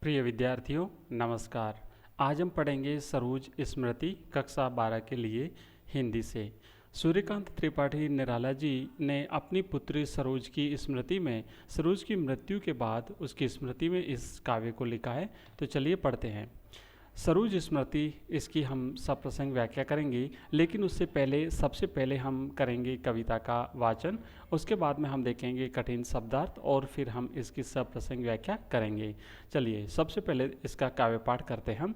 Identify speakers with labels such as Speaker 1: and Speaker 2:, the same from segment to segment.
Speaker 1: प्रिय विद्यार्थियों नमस्कार। आज हम पढ़ेंगे सरोज स्मृति कक्षा 12 के लिए हिंदी से। सूर्यकांत त्रिपाठी निराला जी ने अपनी पुत्री सरोज की स्मृति में सरोज की मृत्यु के बाद उसकी स्मृति में इस काव्य को लिखा है। तो चलिए पढ़ते हैं। सरोज स्मृति, इसकी हम सप्रसंग व्याख्या करेंगे, लेकिन उससे पहले सबसे पहले हम करेंगे कविता का वाचन। उसके बाद में हम देखेंगे कठिन शब्दार्थ और फिर हम इसकी सप्रसंग व्याख्या करेंगे। चलिए सबसे पहले इसका काव्य पाठ करते हैं हम।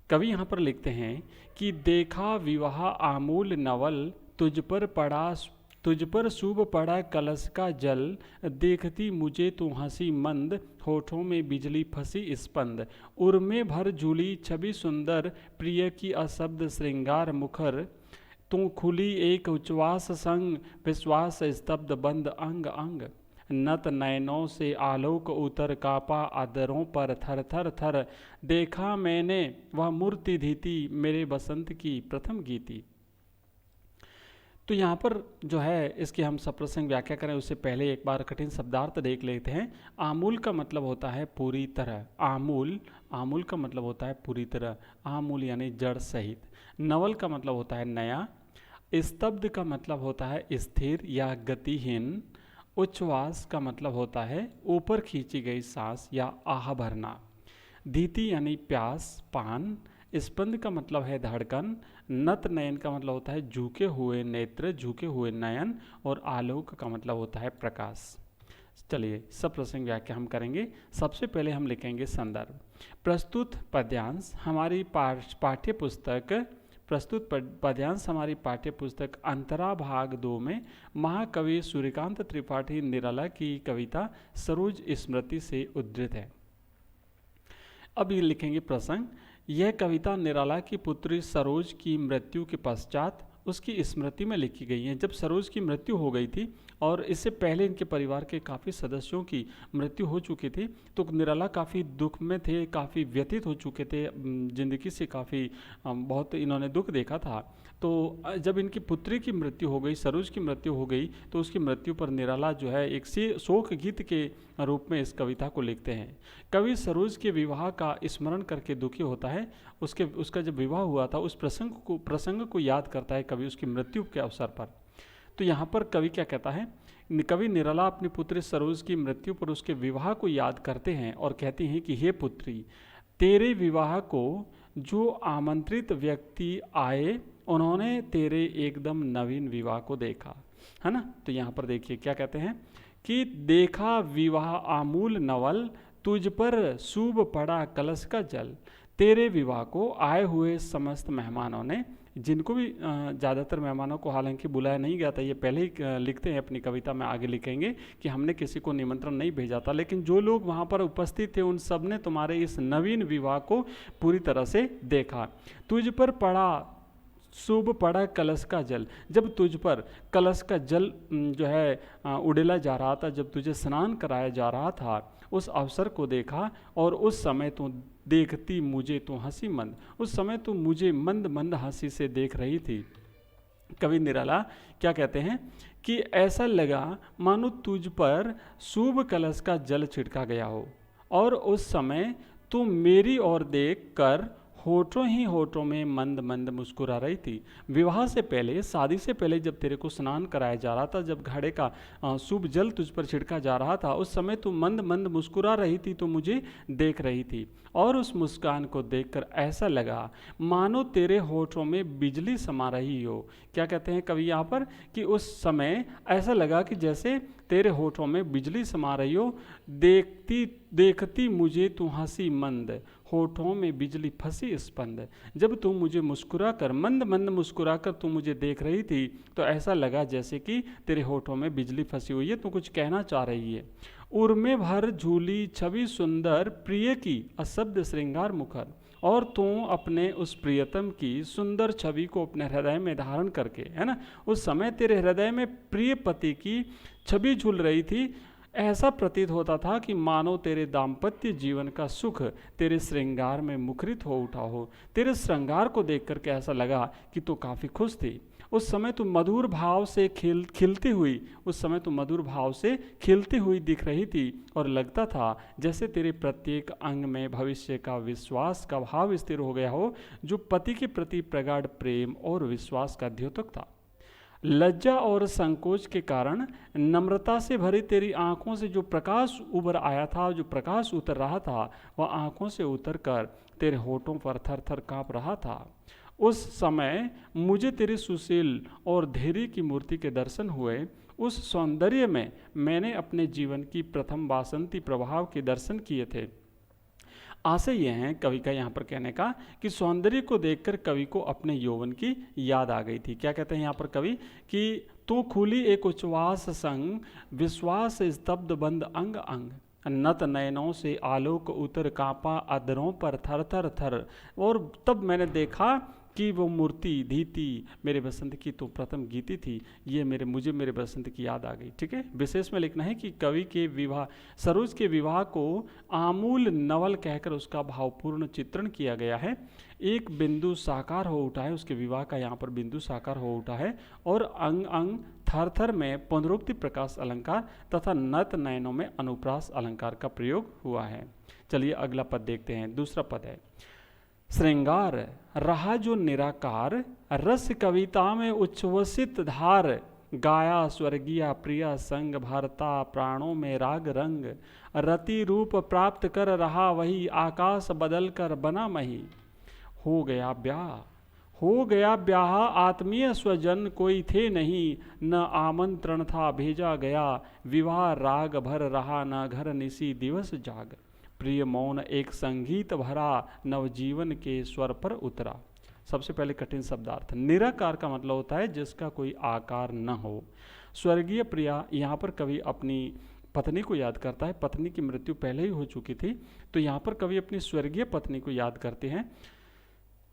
Speaker 1: कवि यहाँ पर लिखते हैं कि देखा विवाह आमूल नवल, तुझ पर शुभ पड़ा कलश का जल, देखती मुझे तू हंसी मंद, होठों में बिजली फंसी स्पंद, उर्मे भर झूली छवि सुंदर, प्रिय की अशब्द श्रृंगार मुखर, तू खुली एक उच्छ्वास संग, विश्वास स्तब्ध बंद अंग अंग, नत नयनों से आलोक उतर, कापा अधरों पर थर थर थर, देखा मैंने वह मूर्ति धीती, मेरे बसंत की प्रथम गीति। तो यहाँ पर जो है इसकी हम सप्रसंग व्याख्या करें उससे पहले एक बार कठिन शब्दार्थ देख लेते हैं। आमूल का मतलब होता है पूरी तरह। आमूल का मतलब होता है पूरी तरह, आमूल यानी जड़ सहित। नवल का मतलब होता है नया। स्तब्ध का मतलब होता है स्थिर या गतिहीन। उच्छ्वास का मतलब होता है ऊपर खींची गई सांस या आह भरना। धीति यानी प्यास, पान। स्पंद का मतलब है धड़कन। नत नयन का मतलब होता है झुके हुए नेत्र, झुके हुए नयन। और आलोक का मतलब होता है प्रकाश। चलिए सब प्रसंग व्याख्या हम करेंगे। सबसे पहले हम लिखेंगे संदर्भ। प्रस्तुत पद्यांश हमारी पाठ्य पुस्तक अंतरा भाग 2 में महाकवि सूर्यकांत त्रिपाठी निराला की कविता सरोज स्मृति से उद्धृत है। अब ये लिखेंगे प्रसंग। यह कविता निराला की पुत्री सरोज की मृत्यु के पश्चात उसकी स्मृति में लिखी गई है। जब सरोज की मृत्यु हो गई थी और इससे पहले इनके परिवार के काफ़ी सदस्यों की मृत्यु हो चुकी थी, तो निराला काफ़ी दुख में थे, काफ़ी व्यथित हो चुके थे, ज़िंदगी से काफ़ी बहुत इन्होंने दुख देखा था। तो जब इनकी पुत्री की मृत्यु हो गई, सरोज की मृत्यु हो गई, तो उसकी मृत्यु पर निराला जो है एक शोक गीत के रूप में इस कविता को लिखते हैं। कवि सरोज के विवाह का स्मरण करके दुखी होता है। उसका जब विवाह हुआ था उस प्रसंग को याद करता है कवि उसकी मृत्यु के अवसर पर। तो यहाँ पर कवि क्या कहता है, कवि निराला अपनी पुत्री सरोज की मृत्यु पर उसके विवाह को याद करते हैं और कहते हैं कि हे पुत्री, तेरे विवाह को जो आमंत्रित व्यक्ति आए उन्होंने तेरे एकदम नवीन विवाह को देखा, है ना। तो यहाँ पर देखिए क्या कहते हैं कि देखा विवाह आमूल नवल, तुझ पर शुभ पड़ा कलश का जल। तेरे विवाह को आए हुए समस्त मेहमानों ने, जिनको भी ज़्यादातर मेहमानों को हालांकि बुलाया नहीं गया था, ये पहले ही लिखते हैं अपनी कविता में, आगे लिखेंगे कि हमने किसी को निमंत्रण नहीं भेजा था, लेकिन जो लोग वहाँ पर उपस्थित थे उन सब ने तुम्हारे इस नवीन विवाह को पूरी तरह से देखा। तुझ पर पड़ा शुभ पड़ा कलश का जल। जब तुझ पर कलश का जल जो है उड़ेला जा रहा था, जब तुझे स्नान कराया जा रहा था, उस अवसर को देखा और उस समय तो देखती मुझे तो हंसी मंद, उस समय तो मुझे मंद मंद हंसी से देख रही थी। कवि निराला क्या कहते हैं कि ऐसा लगा मानो तुझ पर शुभ कलश का जल छिड़का गया हो और उस समय तू मेरी ओर देख कर होठों ही होठों में मंद मंद मुस्कुरा रही थी। विवाह से पहले, शादी से पहले जब तेरे को स्नान कराया जा रहा था, जब घड़े का शुभ जल तुझ पर छिड़का जा रहा था, उस समय तू मंद मंद मुस्कुरा रही थी, तो मुझे देख रही थी और उस मुस्कान को देखकर ऐसा लगा मानो तेरे होठों में बिजली समा रही हो। क्या कहते हैं कवि यहाँ पर कि उस समय ऐसा लगा कि जैसे तेरे होठों में बिजली समा रही हो। देखती मुझे तू हंसी मंद, होठों में बिजली फंसी स्पंद। जब तू मुझे मुस्कुरा कर, मंद मंद मुस्कुरा कर तू मुझे देख रही थी, तो ऐसा लगा जैसे कि तेरे होठों में बिजली फंसी हुई है, तू कुछ कहना चाह रही है। उर्मे भर झूली छवि सुंदर, प्रिय की अशब्द श्रृंगार मुखर। और तू अपने उस प्रियतम की सुंदर छवि को अपने हृदय में धारण करके, है ना, उस समय तेरे हृदय में प्रिय पति की छवि झूल रही थी। ऐसा प्रतीत होता था कि मानो तेरे दाम्पत्य जीवन का सुख तेरे श्रृंगार में मुखरित हो उठा हो। तेरे श्रृंगार को देख करके ऐसा लगा कि तू काफ़ी खुश थी। उस समय तू मधुर भाव से खिलती हुई उस समय तू मधुर भाव से खिलती हुई दिख रही थी और लगता था जैसे तेरे प्रत्येक अंग में भविष्य का विश्वास का भाव स्थिर हो गया हो, जो पति के प्रति प्रगाढ़ प्रेम और विश्वास का द्योतक था। लज्जा और संकोच के कारण नम्रता से भरी तेरी आंखों से जो प्रकाश उभर आया था, जो प्रकाश उतर रहा था, वह आंखों से उतर कर तेरे होठों पर थर थर काँप रहा था। उस समय मुझे तेरी सुशील और धैर्य की मूर्ति के दर्शन हुए। उस सौंदर्य में मैंने अपने जीवन की प्रथम वासंती प्रभाव के दर्शन किए थे। आशय यह है कवि का यहाँ पर कहने का कि सौंदर्य को देखकर कवि को अपने यौवन की याद आ गई थी। क्या कहते हैं यहाँ पर कवि कि तू खुली एक उच्छ्वास संग, विश्वास स्तब्ध बंद अंग अंग, नत नयनों से आलोक उतर कांपा अधरों पर थर थर थर। और तब मैंने देखा कि वो मूर्ति धीति मेरे बसंत की तो प्रथम गीति थी, ये मुझे मेरे बसंत की याद आ गई। ठीक है, विशेष में लिखना है कि कवि के विवाह, सरोज के विवाह को आमूल नवल कहकर उसका भावपूर्ण चित्रण किया गया है। एक बिंदु साकार हो उठा है, उसके विवाह का यहाँ पर बिंदु साकार हो उठा है, और अंग अंग थर थर में पुनरुक्ति प्रकाश अलंकार तथा नत नयनों में अनुप्रास अलंकार का प्रयोग हुआ है। चलिए अगला पद देखते हैं। दूसरा पद है, श्रृंगार रहा जो निराकार, रस कविता में उच्छ्वसित धार, गाया स्वर्गीय प्रिया संग, भरता प्राणों में राग रंग, रति रूप प्राप्त कर रहा वही, आकाश बदल कर बना मही। हो गया ब्याह आत्मीय स्वजन कोई थे नहीं, न आमंत्रण था भेजा गया, विवाह राग भर रहा न घर निसी दिवस जाग, प्रिय मौन एक संगीत भरा नवजीवन के स्वर पर उतरा। सबसे पहले कठिन शब्दार्थ, निराकार का मतलब होता है जिसका कोई आकार न हो। स्वर्गीय प्रिया, यहाँ पर कवि अपनी पत्नी को याद करता है। पत्नी की मृत्यु पहले ही हो चुकी थी, तो यहाँ पर कवि अपनी स्वर्गीय पत्नी को याद करते हैं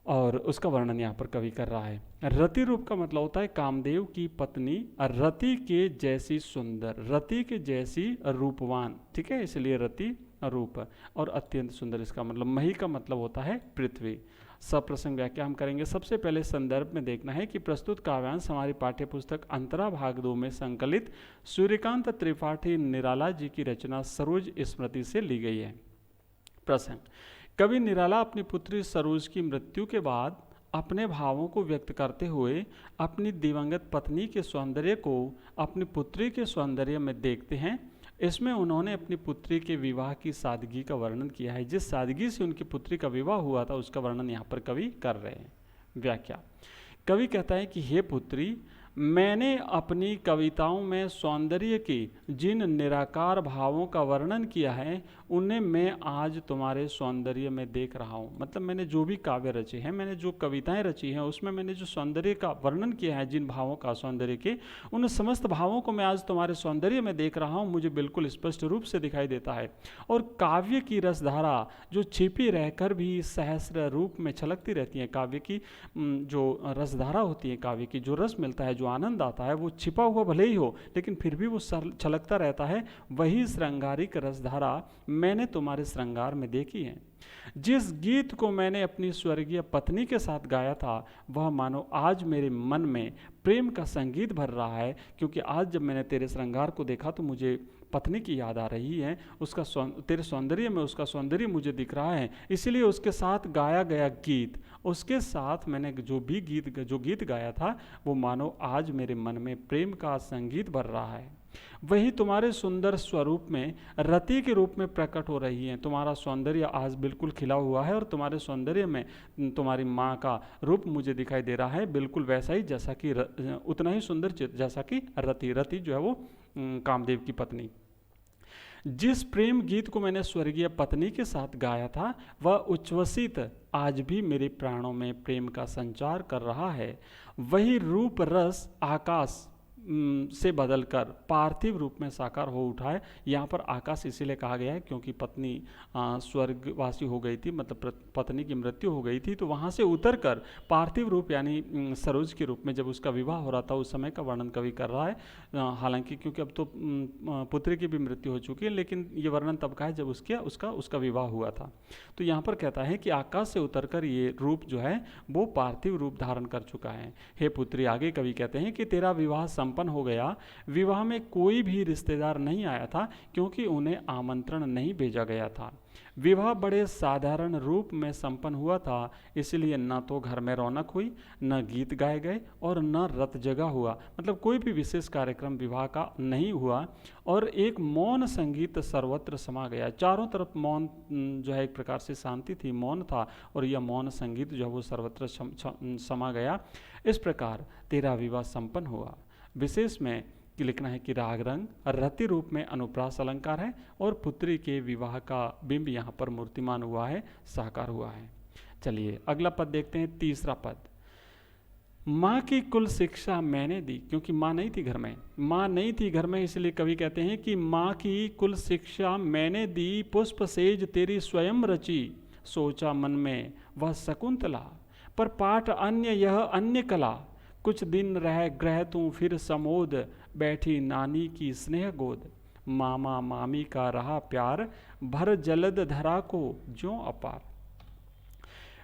Speaker 1: और उसका वर्णन यहाँ पर कवि कर रहा है। रति रूप का मतलब होता है कामदेव की पत्नी, रति के जैसी सुंदर, रति के जैसी रूपवान। ठीक है, इसलिए रति रूप, और अत्यंत सुंदर इसका मतलब। मही का मतलब होता है पृथ्वी। सप्रसंग व्याख्या हम करेंगे। सबसे पहले संदर्भ में देखना है कि प्रस्तुत काव्यांश हमारी पाठ्य पुस्तक अंतरा भाग 2 में संकलित सूर्यकांत त्रिपाठी निराला जी की रचना सरोज स्मृति से ली गई है। प्रसंग, कवि निराला अपनी पुत्री सरोज की मृत्यु के बाद अपने भावों को व्यक्त करते हुए अपनी दिवंगत पत्नी के सौंदर्य को अपनी पुत्री के सौंदर्य में देखते हैं। इसमें उन्होंने अपनी पुत्री के विवाह की सादगी का वर्णन किया है। जिस सादगी से उनकी पुत्री का विवाह हुआ था उसका वर्णन यहाँ पर कवि कर रहे हैं। व्याख्या, कवि कहता है कि हे पुत्री, मैंने अपनी कविताओं में सौंदर्य के जिन निराकार भावों का वर्णन किया है उन्हें मैं आज तुम्हारे सौंदर्य में देख रहा हूँ। मतलब मैंने जो भी काव्य रचे हैं, मैंने जो कविताएं रची हैं, उसमें मैंने जो सौंदर्य का वर्णन किया है, जिन भावों का सौंदर्य के, उन समस्त भावों को मैं आज तुम्हारे सौंदर्य में देख रहा हूँ। मुझे बिल्कुल स्पष्ट रूप से दिखाई देता है। और काव्य की रसधारा जो छिपी रहकर भी सहस्र रूप में छलकती रहती है, काव्य की जो रसधारा होती है, काव्य की जो रस मिलता है, जो आनंद आता है, वो छिपा हुआ भले ही हो लेकिन फिर भी वो छलकता रहता है। वही श्रृंगारिक रसधारा मैंने तुम्हारे श्रृंगार में देखी है। जिस गीत को मैंने अपनी स्वर्गीय पत्नी के साथ गाया था वह मानो आज मेरे मन में प्रेम का संगीत भर रहा है, क्योंकि आज जब मैंने तेरे श्रृंगार को देखा तो मुझे पत्नी की याद आ रही है। उसका तेरे सौंदर्य में उसका सौंदर्य मुझे दिख रहा है, इसीलिए उसके साथ गाया गया गीत, उसके साथ मैंने जो गीत गाया था वो मानो आज मेरे मन में प्रेम का संगीत भर रहा है। वही तुम्हारे सुंदर स्वरूप में रति के रूप में प्रकट हो रही है। तुम्हारा सौंदर्य आज बिल्कुल खिला हुआ है और तुम्हारे सौंदर्य में तुम्हारी माँ का रूप मुझे दिखाई दे रहा है, बिल्कुल वैसा ही जैसा कि उतना ही सुंदर जैसा कि रति जो है वो कामदेव की पत्नी। जिस प्रेम गीत को मैंने स्वर्गीय पत्नी के साथ गाया था वह उच्छ्वसित आज भी मेरे प्राणों में प्रेम का संचार कर रहा है। वही रूप रस आकाश से बदलकर पार्थिव रूप में साकार हो उठा है। यहाँ पर आकाश इसीलिए कहा गया है क्योंकि पत्नी स्वर्गवासी हो गई थी, मतलब पत्नी की मृत्यु हो गई थी, तो वहाँ से उतरकर पार्थिव रूप यानी सरोज के रूप में जब उसका विवाह हो रहा था उस समय का वर्णन कवि कर रहा है। हालांकि क्योंकि अब तो पुत्री की भी मृत्यु हो चुकी है, लेकिन ये वर्णन तब का है जब उसका विवाह हुआ था। तो यहाँ पर कहता है कि आकाश से उतरकर ये रूप जो है वो पार्थिव रूप धारण कर चुका है। हे पुत्री, आगे कवि कहते हैं कि तेरा विवाह संपन्न हो गया। विवाह में कोई भी रिश्तेदार नहीं आया था क्योंकि उन्हें आमंत्रण नहीं भेजा गया था। विवाह बड़े साधारण रूप में संपन्न हुआ था, इसलिए न तो घर में रौनक हुई, न गीत गाए गए और न रत जगा हुआ, मतलब कोई भी विशेष कार्यक्रम विवाह का नहीं हुआ। और एक मौन संगीत सर्वत्र समा गया। चारों तरफ मौन जो है एक प्रकार से शांति थी, मौन था, और यह मौन संगीत जो है वो सर्वत्र समा गया। इस प्रकार तेरा विवाह संपन्न हुआ। विशेष में कि लिखना है कि राग रंग रति रूप में अनुप्रास अलंकार है और पुत्री के विवाह का बिंब यहाँ पर मूर्तिमान हुआ है, साकार हुआ है। चलिए अगला पद देखते हैं, तीसरा पद। माँ की कुल शिक्षा मैंने दी, क्योंकि माँ नहीं थी घर में, माँ नहीं थी घर में, इसलिए कवि कहते हैं कि माँ की कुल शिक्षा मैंने दी, पुष्प सेज तेरी स्वयं रची, सोचा मन में वह शकुंतला, पर पाठ अन्य यह अन्य कला, कुछ दिन रह ग्रह तू फिर समोद, बैठी नानी की स्नेह गोद, मामा मामी का रहा प्यार, भर जलद धरा को ज्यों अपार,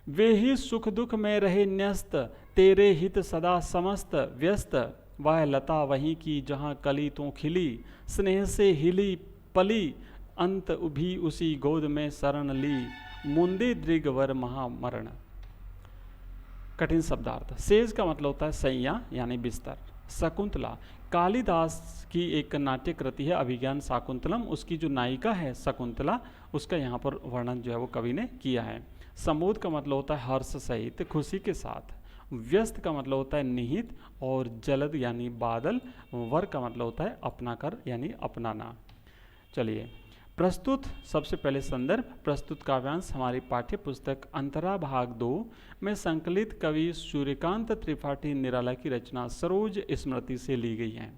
Speaker 1: वे ही सुख दुख में रहे न्यस्त, तेरे हित सदा समस्त व्यस्त, वह लता वहीं की जहाँ कली तू खिली, स्नेह से हिली पली, अंत भी उसी गोद में शरण ली, मुंदे दृगवर महामरण। कठिन शब्दार्थ। सेज का मतलब होता है सैया यानी बिस्तर। शकुंतला कालिदास की एक नाट्य कृति है अभिज्ञान शाकुंतलम, उसकी जो नायिका है शकुंतला, उसका यहाँ पर वर्णन जो है वो कवि ने किया है। समोद का मतलब होता है हर्ष सहित, खुशी के साथ। व्यस्त का मतलब होता है निहित, और जलद यानी बादल। वर का मतलब होता है अपना कर यानी अपनाना। चलिए प्रस्तुत सबसे पहले संदर्भ, प्रस्तुत काव्यांश हमारी पाठ्य पुस्तक अंतरा भाग 2 में संकलित कवि सूर्यकांत त्रिपाठी निराला की रचना सरोज स्मृति से ली गई है।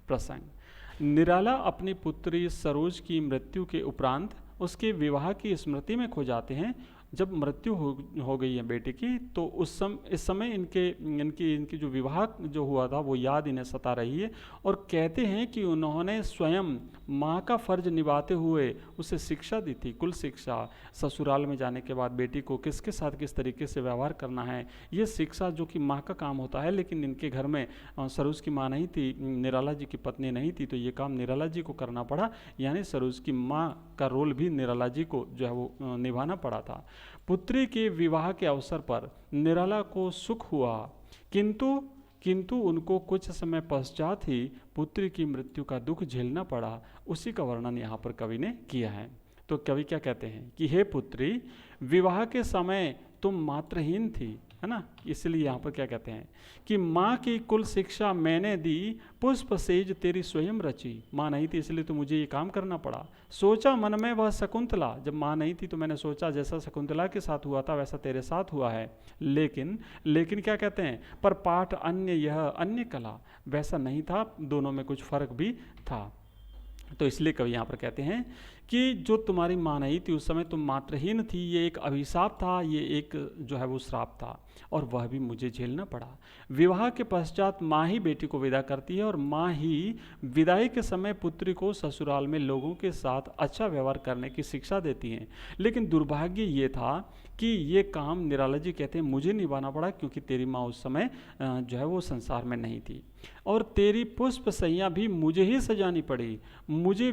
Speaker 1: प्रसंग। निराला अपनी पुत्री सरोज की मृत्यु के उपरांत उसके विवाह की स्मृति में खो जाते हैं। जब मृत्यु हो गई है बेटे की, तो इस समय इनकी जो विवाह जो हुआ था वो याद इन्हें सता रही है, और कहते हैं कि उन्होंने स्वयं माँ का फर्ज निभाते हुए उसे शिक्षा दी थी, कुल शिक्षा। ससुराल में जाने के बाद बेटी को किसके साथ किस तरीके से व्यवहार करना है, ये शिक्षा जो कि माँ का काम होता है, लेकिन इनके घर में सरोज की माँ नहीं थी, निराला जी की पत्नी नहीं थी, तो ये काम निराला जी को करना पड़ा, यानी सरोज की माँ का रोल भी निराला जी को जो है वो निभाना पड़ा था। पुत्री के विवाह के अवसर पर निराला को सुख हुआ, किंतु उनको कुछ समय पश्चात ही पुत्री की मृत्यु का दुख झेलना पड़ा। उसी का वर्णन यहाँ पर कवि ने किया है। तो कवि क्या कहते हैं कि हे पुत्री, विवाह के समय तुम मात्रहीन थी, है ना, इसलिए यहाँ पर क्या कहते हैं कि माँ की कुल शिक्षा मैंने दी, पुष्प सेज तेरी स्वयं रची। माँ नहीं थी इसलिए तो मुझे ये काम करना पड़ा। सोचा मन में वह शकुंतला, जब माँ नहीं थी तो मैंने सोचा जैसा शकुंतला के साथ हुआ था वैसा तेरे साथ हुआ है। लेकिन क्या कहते हैं, पर पाठ अन्य यह अन्य कला, वैसा नहीं था, दोनों में कुछ फर्क भी था। तो इसलिए कवि यहाँ पर कहते हैं कि जो तुम्हारी माँ नहीं थी उस समय तुम मात्रहीन थी, ये एक अभिशाप था, ये एक जो है वो श्राप था, और वह भी मुझे झेलना पड़ा। विवाह के पश्चात माँ ही बेटी को विदा करती है, और माँ ही विदाई के समय पुत्री को ससुराल में लोगों के साथ अच्छा व्यवहार करने की शिक्षा देती हैं। लेकिन दुर्भाग्य ये था कि ये काम निराला जी कहते हैं मुझे निभाना पड़ा, क्योंकि तेरी माँ उस समय जो है वो संसार में नहीं थी, और तेरी पुष्प सैया भी मुझे ही सजानी पड़ी। तुझे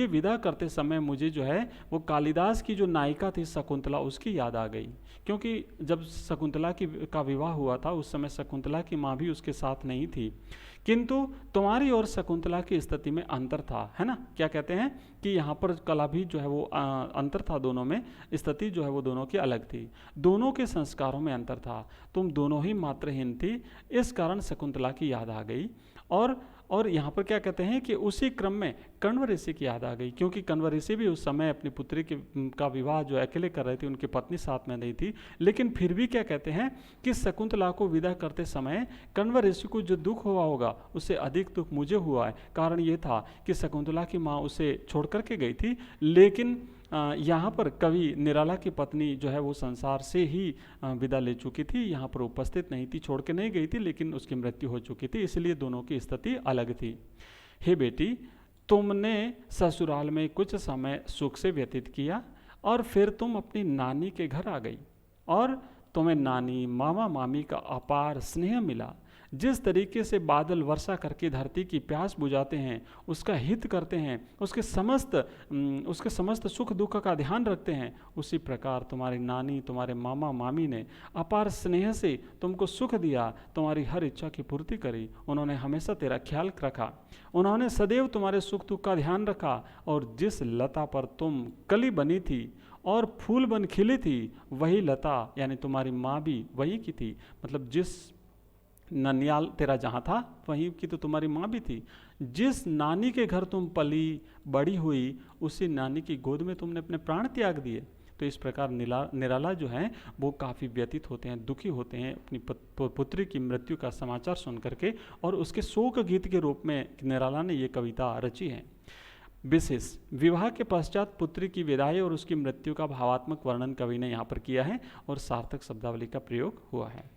Speaker 1: विदा करते समय मुझे जो है वो कालिदास की जो नायिका थी शकुंतला, उसकी याद आ गई, क्योंकि जब शकुंतला का विवाह हुआ था उस समय शकुंतला की माँ भी उसके साथ नहीं थी, किंतु तुम्हारी और शकुंतला की स्थिति में अंतर था, है ना। क्या कहते हैं कि यहाँ पर कला भी जो है वो अंतर था, दोनों में स्थिति जो है वो दोनों की अलग थी, दोनों के संस्कारों में अंतर था, तुम दोनों ही मात्रहीन थी, इस कारण शकुंतला की याद आ गई, और और यहाँ पर क्या कहते हैं कि उसी क्रम में कण्व ऋषि की याद आ गई, क्योंकि कण्व ऋषि भी उस समय अपनी पुत्री का विवाह जो अकेले कर रहे थे, उनकी पत्नी साथ में नहीं थी, लेकिन फिर भी क्या कहते हैं कि शकुंतला को विदा करते समय कण्व ऋषि को जो दुख हुआ होगा उससे अधिक दुख मुझे हुआ है। कारण ये था कि शकुंतला की माँ उसे छोड़ करके गई थी, लेकिन यहाँ पर कवि निराला की पत्नी जो है वो संसार से ही विदा ले चुकी थी, यहाँ पर उपस्थित नहीं थी, छोड़ के नहीं गई थी, लेकिन उसकी मृत्यु हो चुकी थी, इसलिए दोनों की स्थिति अलग थी। हे बेटी, तुमने ससुराल में कुछ समय सुख से व्यतीत किया और फिर तुम अपनी नानी के घर आ गई और तुम्हें नानी मामा मामी का अपार स्नेह मिला। जिस तरीके से बादल वर्षा करके धरती की प्यास बुझाते हैं, उसका हित करते हैं, उसके समस्त सुख दुख का ध्यान रखते हैं, उसी प्रकार तुम्हारी नानी तुम्हारे मामा मामी ने अपार स्नेह से तुमको सुख दिया, तुम्हारी हर इच्छा की पूर्ति करी। उन्होंने हमेशा तेरा ख्याल रखा, उन्होंने सदैव तुम्हारे सुख दुख का ध्यान रखा, और जिस लता पर तुम कली बनी थी और फूल बन खिली थी, वही लता यानी तुम्हारी माँ भी वही की थी। मतलब जिस ननियाल तेरा जहाँ था वहीं की तो तुम्हारी माँ भी थी। जिस नानी के घर तुम पली बड़ी हुई, उसी नानी की गोद में तुमने अपने प्राण त्याग दिए। तो इस प्रकार निराला जो है वो काफ़ी व्यतीत होते हैं, दुखी होते हैं अपनी पुत्री की मृत्यु का समाचार सुन करके, और उसके शोक गीत के रूप में निराला ने ये कविता रची है। विशेष विवाह के पश्चात पुत्री की विदाई और उसकी मृत्यु का भावात्मक वर्णन कवि ने यहाँ पर किया है और सार्थक शब्दावली का प्रयोग हुआ है।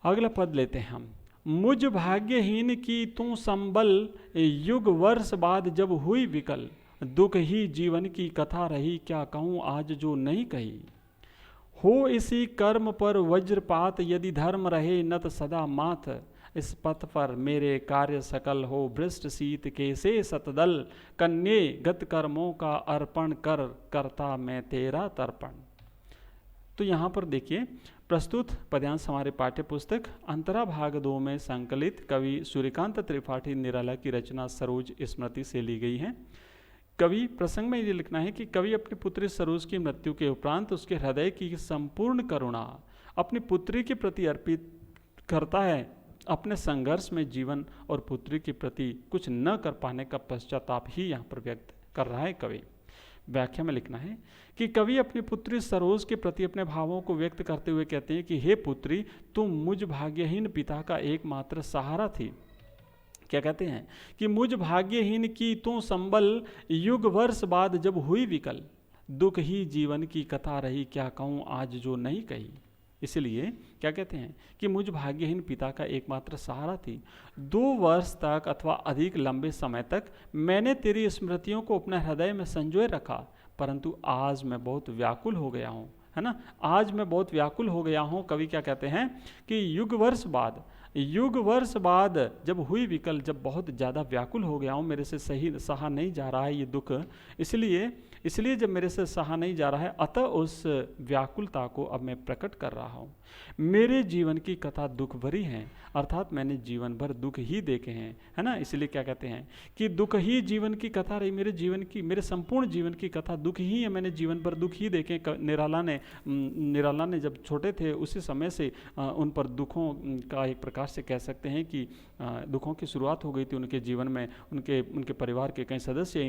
Speaker 1: अगला पद लेते हैं हम। मुझ भाग्यहीन की तू संबल, युग वर्ष बाद जब हुई विकल, दुख ही जीवन की कथा रही, क्या कहूँ आज जो नहीं कही। हो इसी कर्म पर वज्रपात, यदि धर्म रहे नत सदा माथ, इस पथ पर मेरे कार्य सकल, हो भ्रष्ट शीत के से सतदल, कन्ये गत कर्मों का अर्पण कर, करता मैं तेरा तर्पण। तो यहाँ पर देखिए प्रस्तुत पद्यांश हमारे पाठ्य पुस्तक अंतरा भाग 2 में संकलित कवि सूर्यकांत त्रिपाठी निराला की रचना सरोज स्मृति से ली गई है। कवि प्रसंग में ये लिखना है कि कवि अपनी पुत्री सरोज की मृत्यु के उपरांत उसके हृदय की संपूर्ण करुणा अपनी पुत्री के प्रति अर्पित करता है। अपने संघर्ष में जीवन और पुत्री के प्रति कुछ न कर पाने का पश्चाताप ही यहाँ पर व्यक्त कर रहा है कवि। व्याख्या में लिखना है कि कवि अपनी पुत्री सरोज के प्रति अपने भावों को व्यक्त करते हुए कहते हैं कि हे पुत्री, तुम मुझ भाग्यहीन पिता का एकमात्र सहारा थी। क्या कहते हैं कि मुझ भाग्यहीन की तू संबल, युग वर्ष बाद जब हुई विकल, दुख ही जीवन की कथा रही, क्या कहूँ आज जो नहीं कही। इसलिए क्या कहते हैं कि मुझ भाग्यहीन पिता का एकमात्र सहारा थी। 2 वर्ष तक अथवा अधिक लंबे समय तक मैंने तेरी स्मृतियों को अपने हृदय में संजोए रखा, परंतु आज मैं बहुत व्याकुल हो गया हूँ, है ना। आज मैं बहुत व्याकुल हो गया हूँ। कवि क्या कहते हैं कि युग वर्ष बाद जब हुई विकल, जब बहुत ज़्यादा व्याकुल हो गया हूँ, मेरे से सहा नहीं जा रहा है ये दुख, इसलिए जब मेरे से सहा नहीं जा रहा है, अतः उस व्याकुलता को अब मैं प्रकट कर रहा हूँ। मेरे जीवन की कथा दुख भरी है, अर्थात मैंने जीवन भर दुख ही देखे हैं, है ना। इसलिए क्या कहते हैं कि दुख ही जीवन की कथा रही, मेरे संपूर्ण जीवन की कथा दुख ही है, मैंने जीवन भर दुख ही देखे। निराला ने जब छोटे थे उसी समय से उन पर दुखों का एक प्रकार से कह सकते हैं कि दुखों की शुरुआत हो गई थी उनके जीवन में। उनके परिवार के कई सदस्य,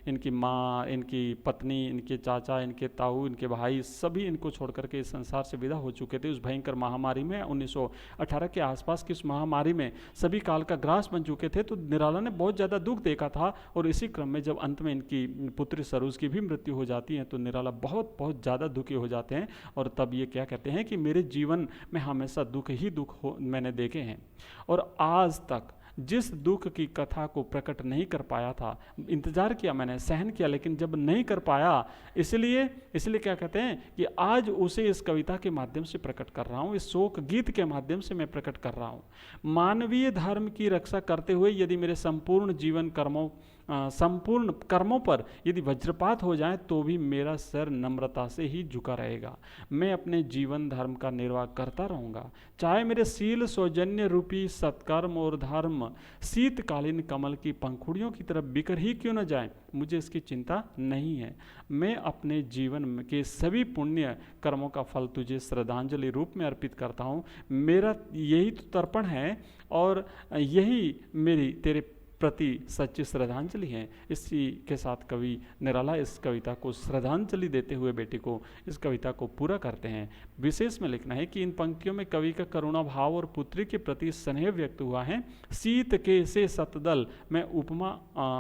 Speaker 1: इनकी माँ, इनकी पत्नी, इनके चाचा, इनके ताऊ, इनके भाई, सभी इनको छोड़ करके इस संसार से विदा हो चुके थे। उस भयंकर महामारी में 1918 के आसपास की उस महामारी में सभी काल का ग्रास बन चुके थे। तो निराला ने बहुत ज़्यादा दुख देखा था, और इसी क्रम में जब अंत में इनकी पुत्री सरोज की भी मृत्यु हो जाती है तो निराला बहुत बहुत ज़्यादा दुखी हो जाते हैं। और तब ये क्या कहते हैं कि मेरे जीवन में हमेशा दुख ही दुख मैंने देखे हैं, और आज तक जिस दुख की कथा को प्रकट नहीं कर पाया था, इंतजार किया मैंने, सहन किया, लेकिन जब नहीं कर पाया, इसलिए क्या कहते हैं कि आज उसे इस कविता के माध्यम से प्रकट कर रहा हूँ, इस शोक गीत के माध्यम से मैं प्रकट कर रहा हूँ। मानवीय धर्म की रक्षा करते हुए यदि मेरे संपूर्ण जीवन कर्मों संपूर्ण कर्मों पर यदि वज्रपात हो जाए तो भी मेरा सिर नम्रता से ही झुका रहेगा। मैं अपने जीवन धर्म का निर्वाह करता रहूँगा, चाहे मेरे शील सौजन्य रूपी सत्कर्म और धर्म शीतकालीन कमल की पंखुड़ियों की तरफ बिखर ही क्यों न जाए, मुझे इसकी चिंता नहीं है। मैं अपने जीवन के सभी पुण्य कर्मों का फल तुझे श्रद्धांजलि रूप में अर्पित करता हूँ। मेरा यही तो तर्पण है और यही मेरी तेरे प्रति सच्ची श्रद्धांजलि है। इसी के साथ कवि निराला इस कविता को श्रद्धांजलि देते हुए बेटी को इस कविता को पूरा करते हैं। विशेष में लिखना है कि इन पंक्तियों में कवि का करुणा भाव और पुत्री के प्रति स्नेह व्यक्त हुआ है। शीत के से सतदल में उपमा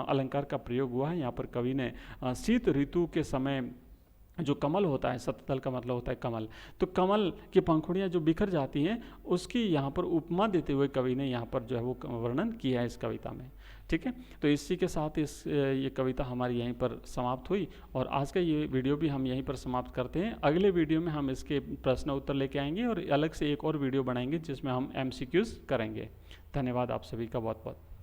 Speaker 1: अलंकार का प्रयोग हुआ है। यहाँ पर कवि ने शीत ऋतु के समय जो कमल होता है, सतदल का मतलब होता है कमल, तो कमल की पंखुड़ियाँ जो बिखर जाती हैं उसकी यहाँ पर उपमा देते हुए कवि ने यहाँ पर जो है वो वर्णन किया है इस कविता में। ठीक है, तो इसी के साथ ये कविता हमारी यहीं पर समाप्त हुई और आज का ये वीडियो भी हम यहीं पर समाप्त करते हैं। अगले वीडियो में हम इसके प्रश्न उत्तर लेके आएंगे और अलग से एक और वीडियो बनाएंगे जिसमें हम MCQs करेंगे। धन्यवाद आप सभी का बहुत बहुत।